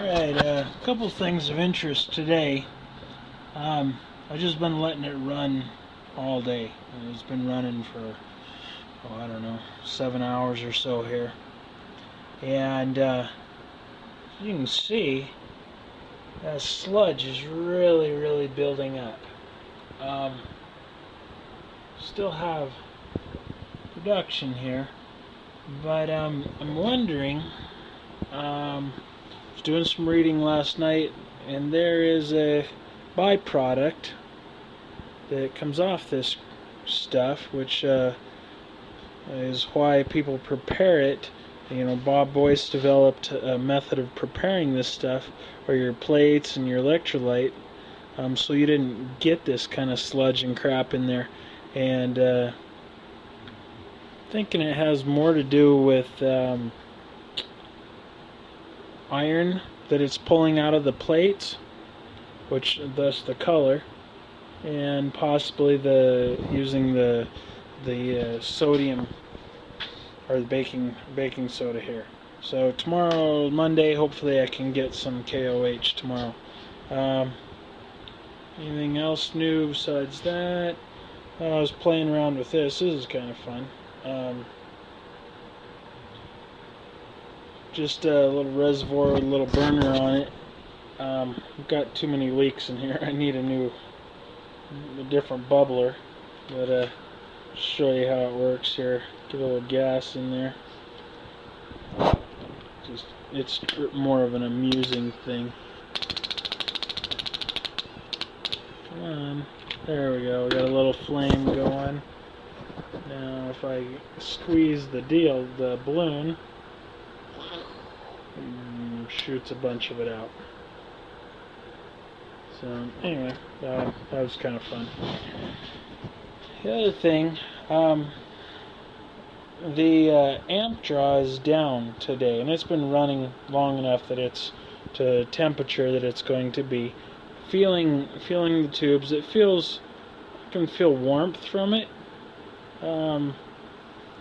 Alright, a couple things of interest today. I've just been letting it run all day. It's been running for, I don't know, 7 hours or so here. And you can see that sludge is really building up. Still have production here, but I'm wondering, I was doing some reading last night, and there is a byproduct that comes off this stuff, which is why people prepare it. You know, Bob Boyce developed a method of preparing this stuff, or your plates and your electrolyte, so you didn't get this kind of sludge and crap in there. And thinking it has more to do with iron that it's pulling out of the plates, which thus the color, and possibly using the sodium or the baking soda here. So tomorrow, Monday, hopefully I can get some KOH tomorrow. Anything else new besides that? I was playing around with this. This is kind of fun. Just a little reservoir with a little burner on it. I've got too many leaks in here. I need a different bubbler. But show you how it works here. Get a little gas in there. It's more of an amusing thing. Come on. There we go. We got a little flame going. Now if I squeeze the balloon, shoots a bunch of it out. So anyway, that was kind of fun. The other thing, the amp draw is down today, and it's been running long enough that it's to temperature that it's going to be. Feeling the tubes, I can feel warmth from it. Not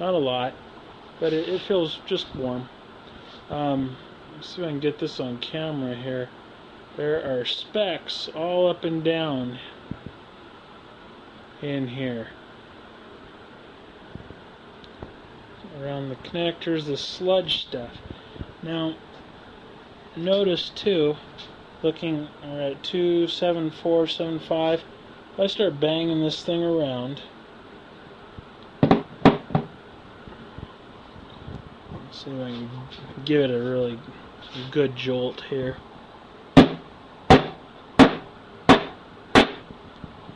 a lot, but it feels just warm. Let's see if I can get this on camera here. There are specks all up and down in here. Around the connectors, the sludge stuff. Now, notice too, looking at 27475, if I start banging this thing around, let's see if I can give it a really good jolt here.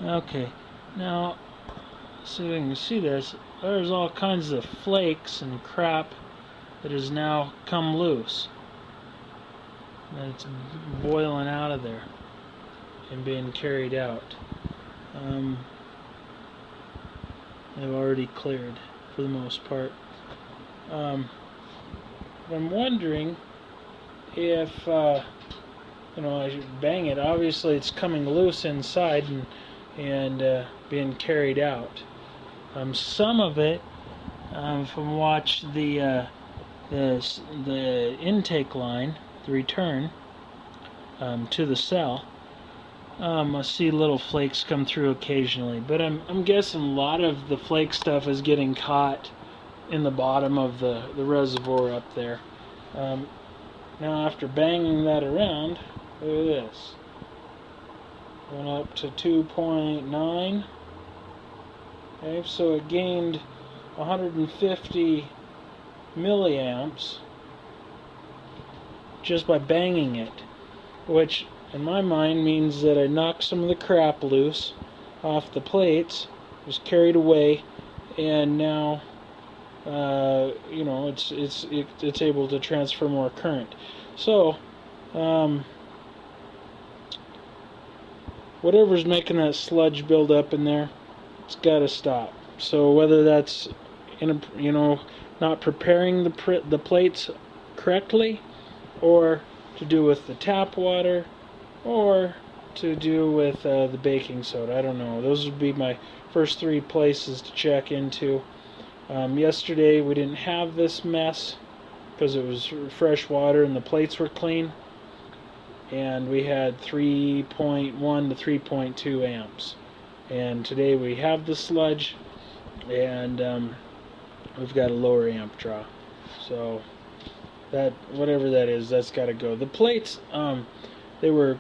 Okay, now see if I can see this. There's all kinds of flakes and crap that has now come loose. And it's boiling out of there and being carried out. They've already cleared for the most part. I'm wondering if you know, I should bang it. Obviously, it's coming loose inside and being carried out. Some of it, if I watch the intake line, the return to the cell, I see little flakes come through occasionally. But I'm guessing a lot of the flake stuff is getting caught in the bottom of the reservoir up there. Now, after banging that around, look at this. Went up to 2.9. Okay, so it gained 150 milliamps just by banging it, which in my mind means that I knocked some of the crap loose off the plates, was carried away, and now you know, it's able to transfer more current. So whatever's making that sludge build up in there, it's got to stop. So whether that's not preparing the plates correctly, or to do with the tap water, or to do with the baking soda, I don't know. Those would be my first three places to check into. Yesterday we didn't have this mess because it was fresh water and the plates were clean. and we had 3.1 to 3.2 amps. And today we have the sludge, and we've got a lower amp draw. So that, whatever that is, that's got to go. The plates, they were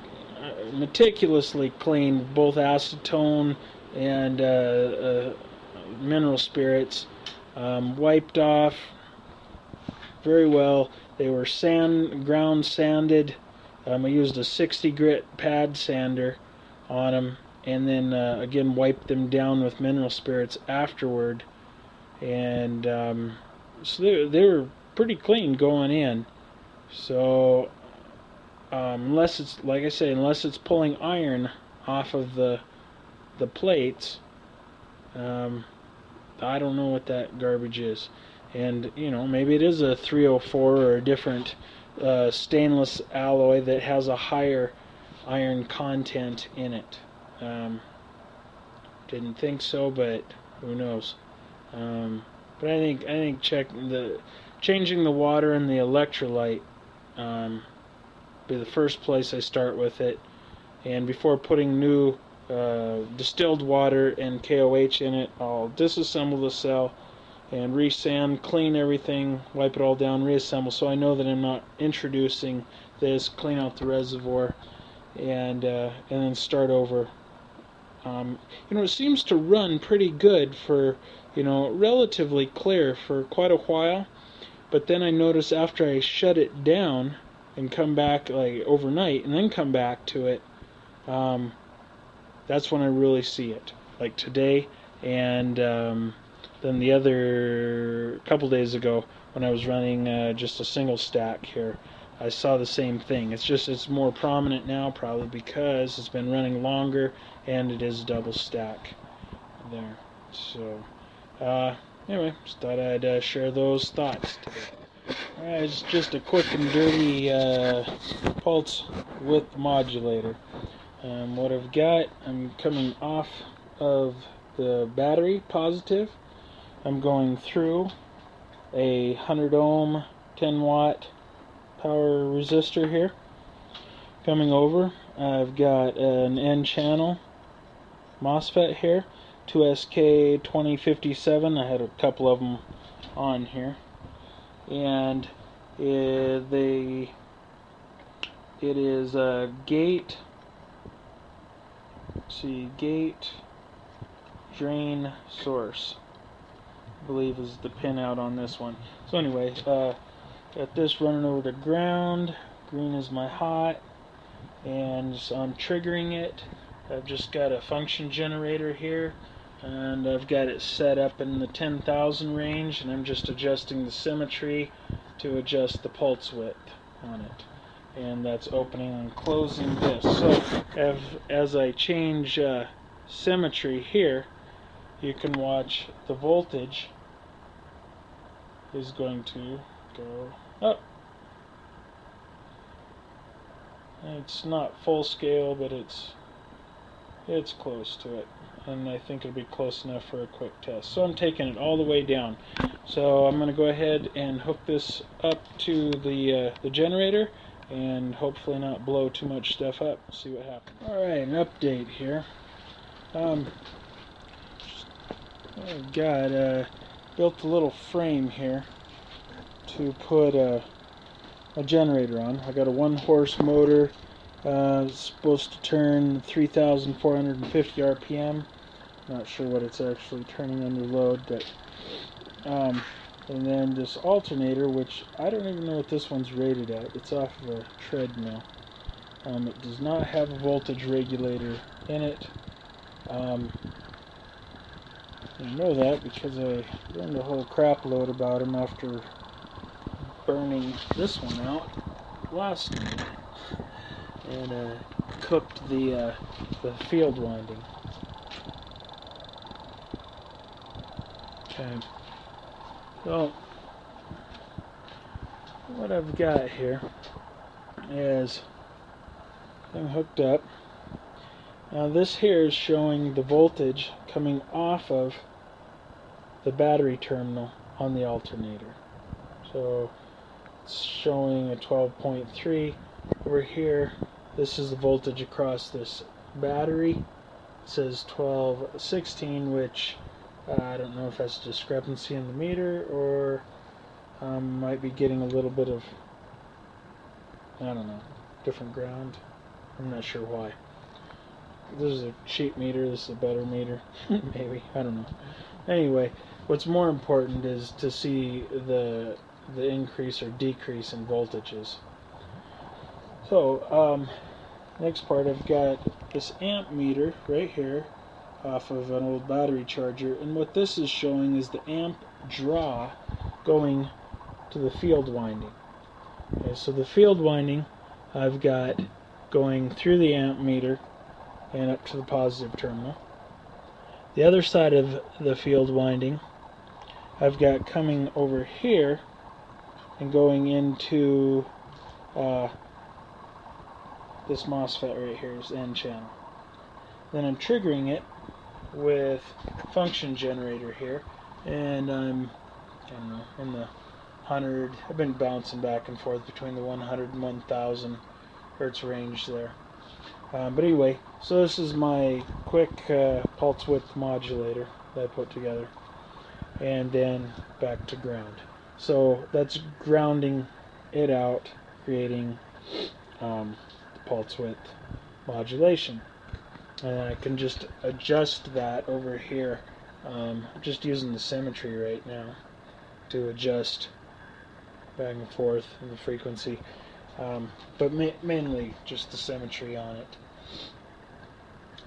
meticulously cleaned, both acetone and mineral spirits, wiped off very well. They were ground sanded. I used a 60 grit pad sander on them, and then again wiped them down with mineral spirits afterward. And so they were pretty clean going in. So unless it's, like I say, unless it's pulling iron off of the plates, I don't know what that garbage is. And you know, maybe it is a 304 or a different stainless alloy that has a higher iron content in it. Didn't think so, but who knows? But I think changing the water and the electrolyte be the first place I start with it, and before putting new distilled water and KOH in it, I'll disassemble the cell and resand, clean everything, wipe it all down, reassemble, so I know that I'm not introducing this, clean out the reservoir, and then start over. You know, it seems to run pretty good for, you know, relatively clear for quite a while, but then I notice after I shut it down and come back like overnight and then come back to it, that's when I really see it, like today, and then the other couple days ago when I was running just a single stack here, I saw the same thing. It's more prominent now, probably because it's been running longer and it is double stack there. So anyway, just thought I'd share those thoughts today. Alright, it's just a quick and dirty pulse width modulator. What I've got, I'm coming off of the battery positive. I'm going through a 100 ohm 10 watt power resistor here. Coming over, I've got an N channel MOSFET here, 2SK2057. I had a couple of them on here, and it is a gate. Let's see, gate drain source, I believe is the pin out on this one. So anyway, got this running over to ground. Green is my hot, and so I'm triggering it. I've just got a function generator here, and I've got it set up in the 10,000 range, and I'm just adjusting the symmetry to adjust the pulse width on it. And that's opening and closing this. So as I change symmetry here, you can watch the voltage is going to go up. It's not full scale, but it's close to it, and I think it'll be close enough for a quick test. So I'm taking it all the way down. So I'm going to go ahead and hook this up to the generator, and hopefully not blow too much stuff up. See what happens. Alright, an update here. I've got built a little frame here to put a generator on. I got a 1-horse motor. It's supposed to turn 3,450 RPM. Not sure what it's actually turning under load, but and then this alternator, which I don't even know what this one's rated at. It's off of a treadmill. It does not have a voltage regulator in it. I know that because I learned a whole crap load about them after burning this one out last night, and cooked the field winding. Okay. So what I've got here is thing hooked up. Now this here is showing the voltage coming off of the battery terminal on the alternator. So it's showing a 12.3 over here. this is the voltage across this battery. It says 1216, which I don't know if that's a discrepancy in the meter, or might be getting a little bit of, I don't know, different ground. I'm not sure why. This is a cheap meter, this is a better meter. Maybe, I don't know. Anyway, what's more important is to see the increase or decrease in voltages. So, next part, I've got this amp meter right here off of an old battery charger, and what this is showing is the amp draw going to the field winding. Okay, so the field winding I've got going through the amp meter and up to the positive terminal. The other side of the field winding I've got coming over here and going into this MOSFET right here is N channel. Then I'm triggering it with function generator here, and I don't know, in the 100, I've been bouncing back and forth between the 100 and 1000 hertz range there. But anyway, so this is my quick pulse width modulator that I put together, and then back to ground. So that's grounding it out, creating the pulse width modulation. And I can just adjust that over here. I'm just using the symmetry right now to adjust back and forth the frequency, but mainly just the symmetry on it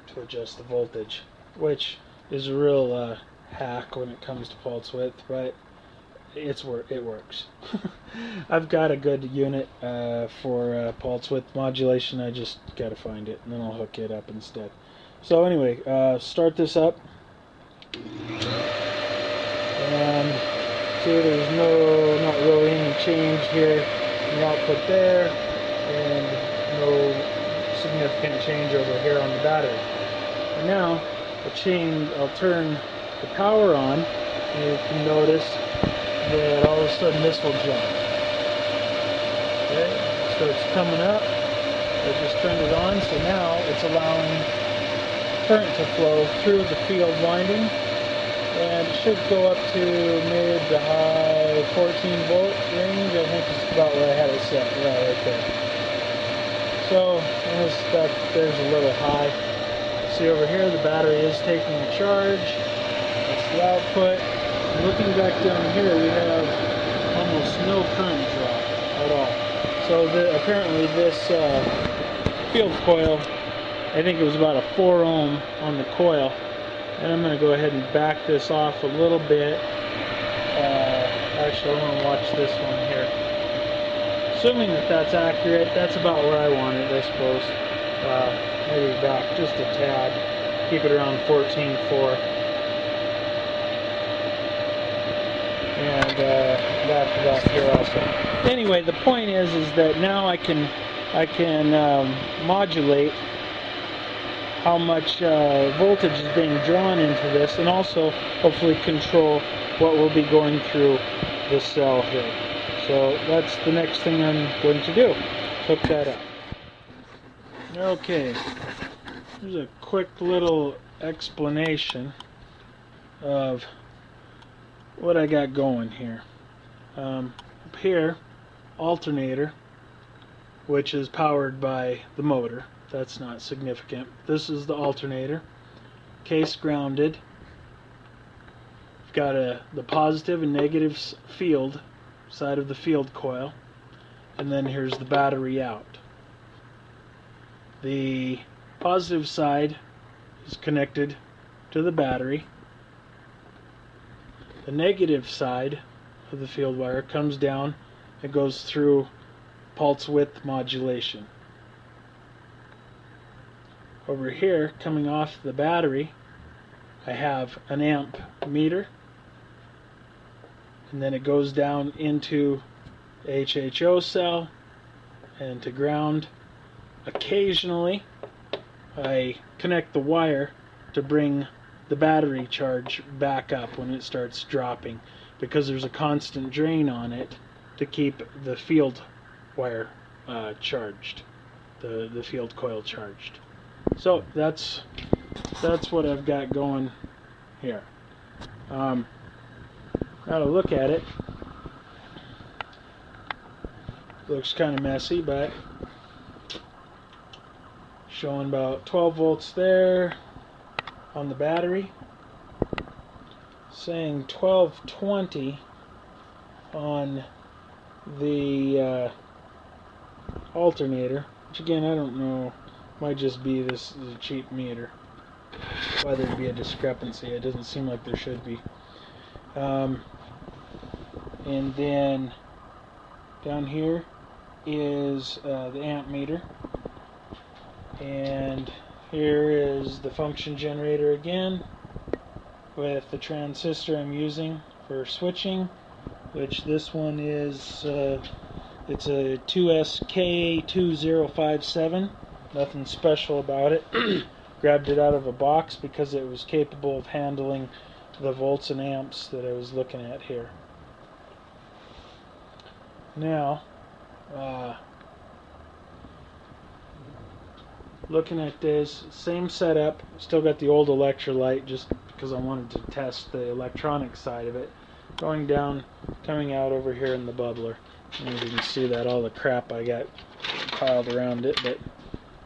to adjust the voltage, which is a real hack when it comes to pulse width, but it works. I've got a good unit for pulse width modulation. I just gotta find it and then I'll hook it up instead. So anyway, start this up, and see there's not really any change here in the output there, and no significant change over here on the battery. And now I'll turn the power on, and you can notice that all of a sudden this will jump. Okay, it starts coming up. I just turned it on, so now it's allowing current to flow through the field winding, and it should go up to mid to high 14 volt range. I think it's about where I had it set, right there. So there's a little high. See over here, the battery is taking a charge. That's the output. And looking back down here, we have almost no current draw at all. So apparently this field coil, I think it was about a 4 ohm on the coil, and I'm going to go ahead and back this off a little bit. Actually, I want to watch this one here. Assuming that that's accurate, that's about where I want it, I suppose. Maybe back just a tad, keep it around 14.4, and back here also. Anyway, the point is that now I can modulate how much voltage is being drawn into this, and also hopefully control what will be going through the cell here. So that's the next thing I'm going to do. Hook that up. Okay, here's a quick little explanation of what I got going here. Up here, alternator, which is powered by the motor. That's not significant. This is the alternator. Case grounded. We've got the positive and negative field side of the field coil, and then here's the battery out. The positive side is connected to the battery. The negative side of the field wire comes down and goes through pulse width modulation. Over here, coming off the battery, I have an amp meter, and then it goes down into HHO cell and to ground. Occasionally I connect the wire to bring the battery charge back up when it starts dropping, because there's a constant drain on it to keep the field wire charged. the field coil charged. So that's what I've got going here. Now to look at it, looks kind of messy, but showing about 12 volts there on the battery, saying 1220 on the alternator, which again I don't know, might just be this is a cheap meter, why there'd be a discrepancy. It doesn't seem like there should be. And then down here is the amp meter, and here is the function generator again with the transistor I'm using for switching, which this one is it's a 2SK2057. Nothing special about it. Grabbed it out of a box because it was capable of handling the volts and amps that I was looking at here. Now, looking at this, same setup, still got the old electrolyte just because I wanted to test the electronic side of it. Going down, coming out over here in the bubbler. And you can see that all the crap I got piled around it, but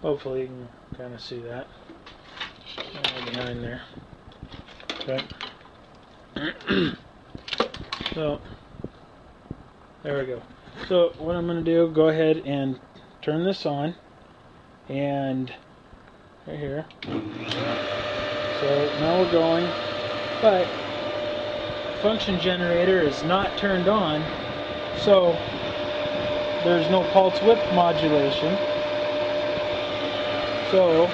hopefully you can kind of see that behind there. Okay. So there we go. So what I'm going to do, go ahead and turn this on, and right here. So now we're going, but function generator is not turned on, so there's no pulse width modulation. So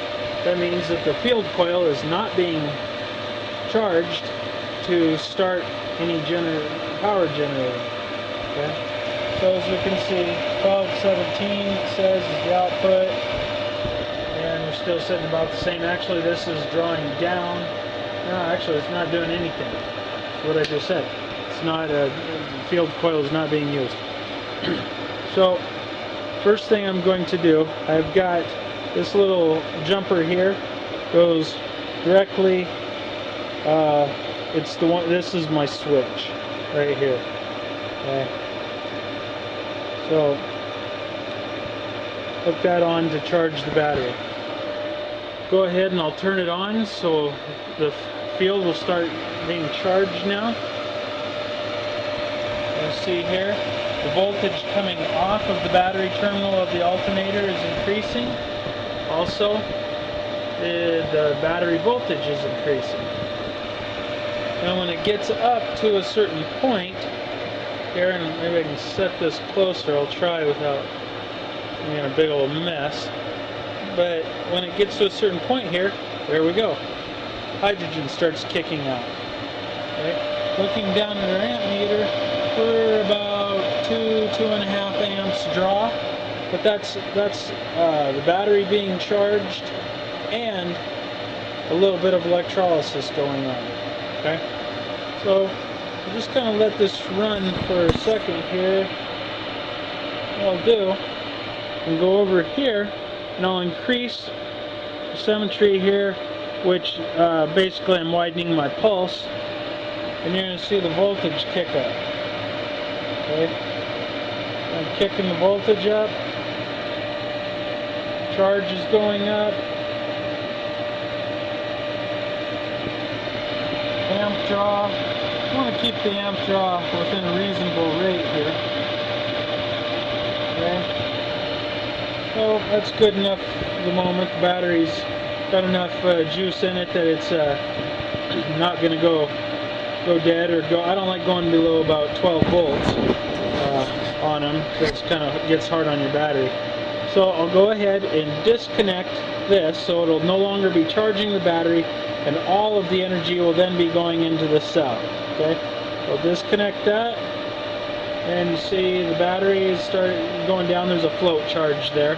that means that the field coil is not being charged to start any power generator. Okay? So as we can see, 1217 it says is the output, and we're still sitting about the same. Actually, this is drawing down. No, actually, it's not doing anything. That's what I just said. It's not the field coil is not being used. So first thing I'm going to do, I've got this little jumper here, goes directly. It's the one. This is my switch right here. Okay. So hook that on to charge the battery. Go ahead and I'll turn it on so the field will start being charged now. You see here, the voltage coming off of the battery terminal of the alternator is increasing. Also, the battery voltage is increasing. Now when it gets up to a certain point, here, and maybe I can set this closer, I'll try without making a big old mess. But when it gets to a certain point here, there we go. Hydrogen starts kicking out. Okay? Looking down at our amp meter, we're about 2.5 amps draw. But that's the battery being charged and a little bit of electrolysis going on. Okay? So we'll just kind of let this run for a second here. What I'll do, I'll go over here and I'll increase the symmetry here, which basically I'm widening my pulse, and you're going to see the voltage kick up. Okay? I'm kicking the voltage up, charge is going up, amp draw. I want to keep the amp draw within a reasonable rate here. Okay? So that's good enough at the moment. The battery's got enough juice in it that it's not going to go dead or go. I don't like going below about 12 volts on them. That's kind of gets hard on your battery. So I'll go ahead and disconnect this so it'll no longer be charging the battery, and all of the energy will then be going into the cell. Okay, I'll disconnect that, and you see the battery is starting going down. There's a float charge there.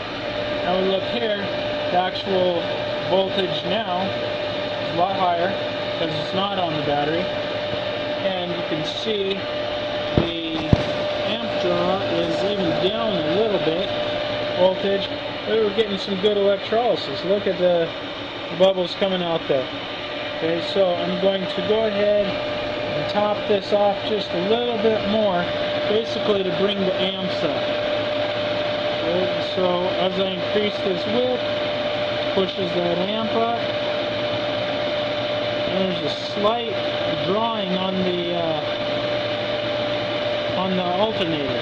Now we look here, the actual voltage now is a lot higher because it's not on the battery, and you can see the amp draw is even down a little bit, voltage, we're getting some good electrolysis. Look at the bubbles coming out there. Okay, so I'm going to go ahead and top this off just a little bit more, basically to bring the amps up. Okay, so as I increase this width, pushes that amp up. And there's a slight drawing on the alternator.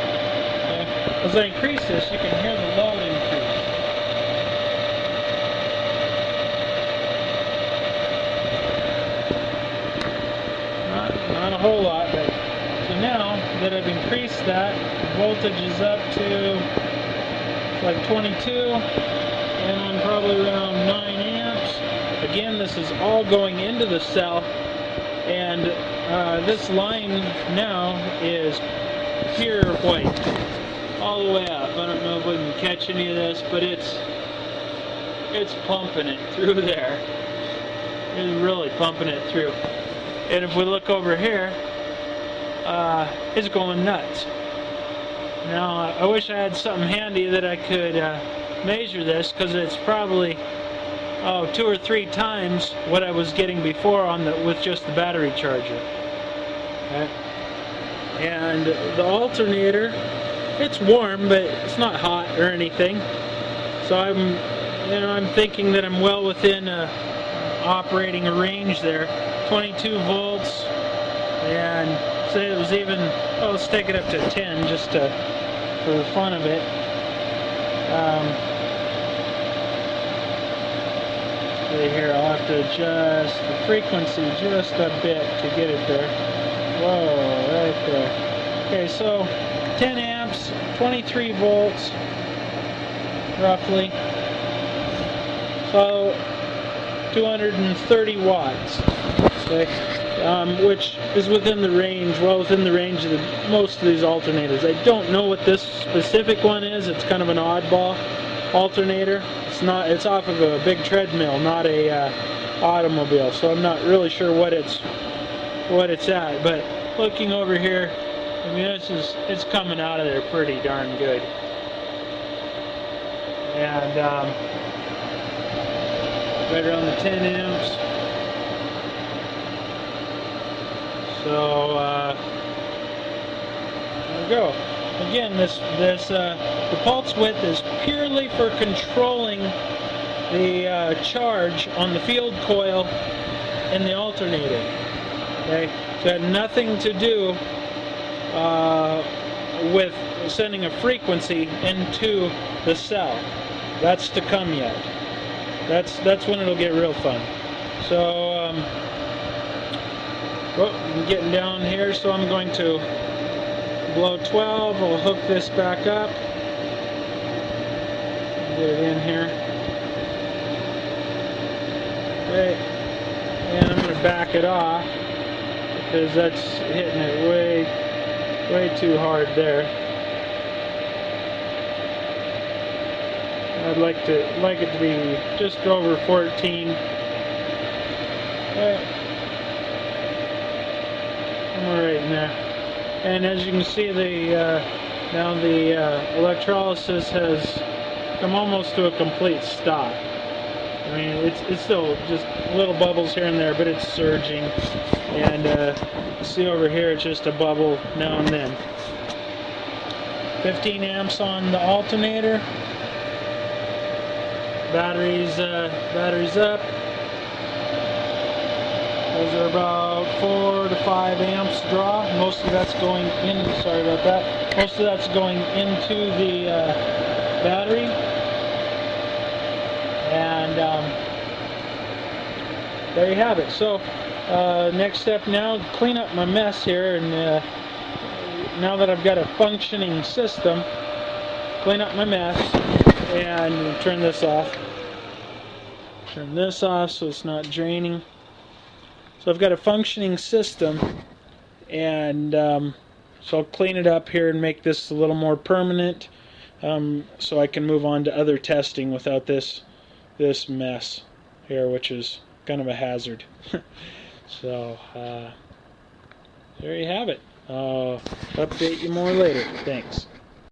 Okay? As I increase this, you can hear the load increase. Not a whole lot, but so now that I've increased that, the voltage is up to like 22, and I'm probably around 9 amps. Again, this is all going into the cell, and this line now is pure white all the way up. I don't know if we can catch any of this, but it's pumping it through there. It's really pumping it through. And if we look over here, it's going nuts. Now, I wish I had something handy that I could measure this, because it's probably 2 or 3 times what I was getting before with just the battery charger. Okay. And the alternator, it's warm, but it's not hot or anything. So I'm thinking that I'm well within operating range there. 22 volts, and say it was even, well, let's take it up to 10 just for the fun of it. See here, I'll have to adjust the frequency just a bit to get it there. Whoa, right there. Okay, so 10 amps, 23 volts, roughly. So 230 watts. Okay, which is within the range, well within the range of most of these alternators. I don't know what this specific one is. It's kind of an oddball alternator. It's off of a big treadmill, not a automobile. So I'm not really sure what it's at. But looking over here, I mean, it's coming out of there pretty darn good. And right around the 10 amps. So there we go. Again, the pulse width is purely for controlling the charge on the field coil in the alternator. Okay, so it had nothing to do with sending a frequency into the cell. That's to come yet. That's when it'll get real fun. So. Well, I'm getting down here, so I'm going to blow 12. I'll hook this back up. Get it in here. Okay. And I'm going to back it off because that's hitting it way too hard there. I'd like it to be just over 14. Okay. Right in there, and as you can see, now the electrolysis has come almost to a complete stop. I mean, it's still just little bubbles here and there, but it's surging. And you see over here, it's just a bubble now and then. 15 amps on the alternator. Batteries up. Those are about 4 to 5 amps draw. Most of that's going in. Sorry about that. Most of that's going into the battery. And there you have it. So next step now, clean up my mess here. And now that I've got a functioning system, clean up my mess and turn this off. Turn this off so it's not draining. So I've got a functioning system, and so I'll clean it up here and make this a little more permanent, so I can move on to other testing without this mess here, which is kind of a hazard. So there you have it. I'll update you more later. Thanks.